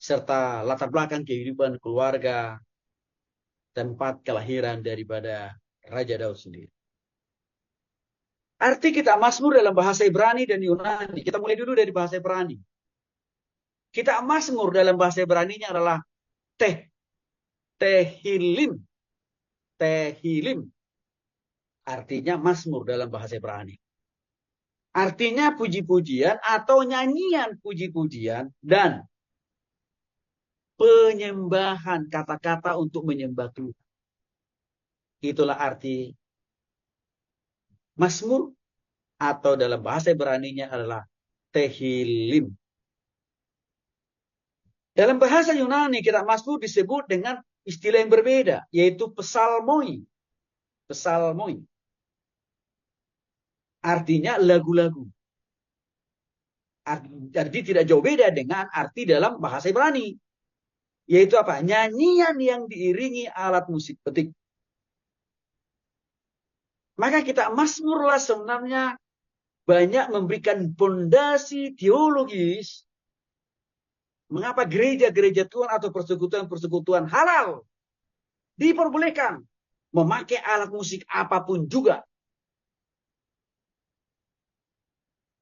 serta latar belakang kehidupan keluarga, tempat kelahiran daripada Raja Daud sendiri. Arti kita Mazmur dalam bahasa Ibrani dan Yunani. Kita mulai dulu dari bahasa Ibrani. Kita Mazmur dalam bahasa Ibraninya adalah Tehilim. Tehilim. Artinya Mazmur dalam bahasa Ibrani. Artinya puji-pujian atau nyanyian puji-pujian dan penyembahan, kata-kata untuk menyembah Tuhan. Itulah arti Mazmur atau dalam bahasa Ibraninya adalah Tehilim. Dalam bahasa Yunani kita Mazmur disebut dengan istilah yang berbeda, yaitu psalmoi. Psalmoi. Artinya lagu-lagu. Arti tidak jauh beda dengan arti dalam bahasa Ibrani. Yaitu apa? Nyanyian yang diiringi alat musik petik. Maka kita Mazmurlah sebenarnya banyak memberikan fondasi teologis. Mengapa gereja-gereja Tuhan atau persekutuan-persekutuan halal diperbolehkan memakai alat musik apapun juga.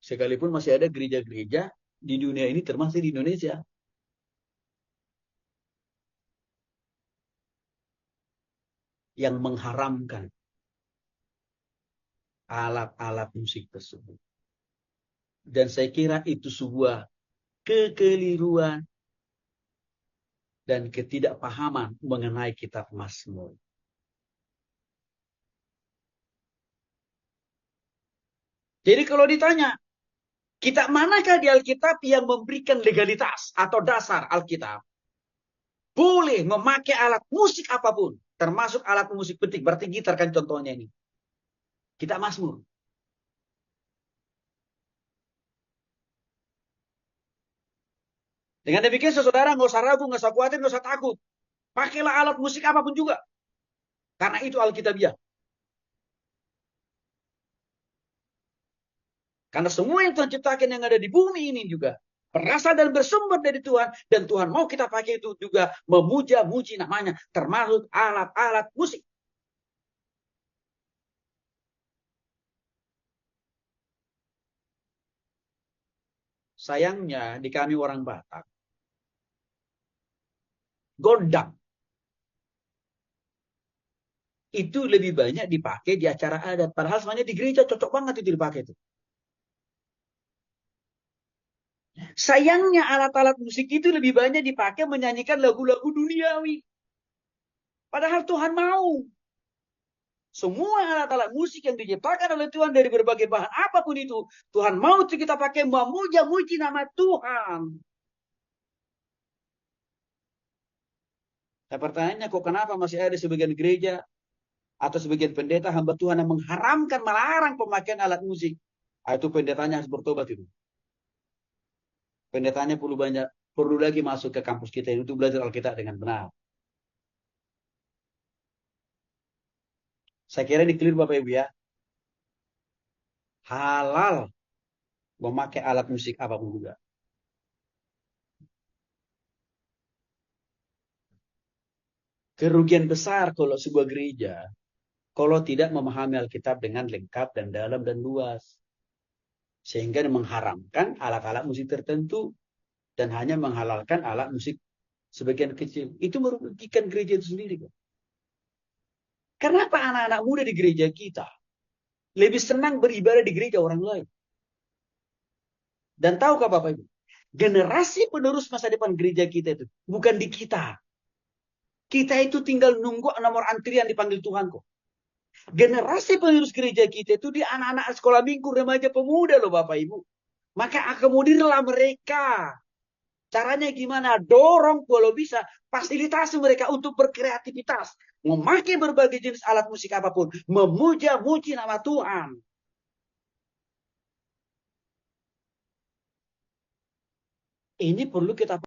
Sekalipun masih ada gereja-gereja di dunia ini termasuk di Indonesia yang mengharamkan alat-alat musik tersebut. Dan saya kira itu sebuah kekeliruan dan ketidakpahaman mengenai kitab Mazmur. Jadi kalau ditanya, kitab manakah di Alkitab yang memberikan legalitas atau dasar Alkitab? Boleh memakai alat musik apapun, termasuk alat musik petik. Berarti gitar kan contohnya ini. Kitab Mazmur. Dengan demikian saudara nggak usah ragu, nggak usah khawatir, nggak usah takut. Pakailah alat musik apapun juga. Karena itu Alkitabiah. Karena semua yang Tuhan ciptakan yang ada di bumi ini juga berasal dan bersumber dari Tuhan. Dan Tuhan mau kita pakai itu juga memuja-muji namanya. Termasuk alat-alat musik. Sayangnya di kami orang Batak, gondang itu lebih banyak dipakai di acara adat. Padahal sebenarnya di gereja cocok banget itu dipakai itu. Sayangnya alat-alat musik itu lebih banyak dipakai menyanyikan lagu-lagu duniawi. Padahal Tuhan mau semua alat-alat musik yang diciptakan oleh Tuhan dari berbagai bahan apapun itu, Tuhan mau kita pakai memuja-muji nama Tuhan. Nah, pertanyaannya kok kenapa masih ada sebagian gereja atau sebagian pendeta hamba Tuhan yang mengharamkan, melarang pemakaian alat musik? Nah, itu pendetanya harus bertobat itu. Pendetanya perlu lagi masuk ke kampus kita itu belajar Alkitab dengan benar. Saya kira ini clear Bapak Ibu ya. Halal memakai alat musik apapun juga. Kerugian besar kalau sebuah gereja kalau tidak memahami Alkitab dengan lengkap dan dalam dan luas. Sehingga mengharamkan alat-alat musik tertentu dan hanya menghalalkan alat musik sebagian kecil. Itu merugikan gereja itu sendiri. Kenapa anak-anak muda di gereja kita lebih senang beribadah di gereja orang lain? Dan tahukah Bapak Ibu? Generasi penerus masa depan gereja kita itu bukan di kita. Kita itu tinggal nunggu nomor antrian dipanggil Tuhan kok. Generasi penerus gereja kita itu di anak-anak sekolah minggu, remaja, pemuda loh Bapak Ibu. Maka akomodirlah mereka. Caranya gimana? Dorong kalau bisa, fasilitasi mereka untuk berkreativitas. Memakai berbagai jenis alat musik apapun. Memuja-muji nama Tuhan. Ini perlu kita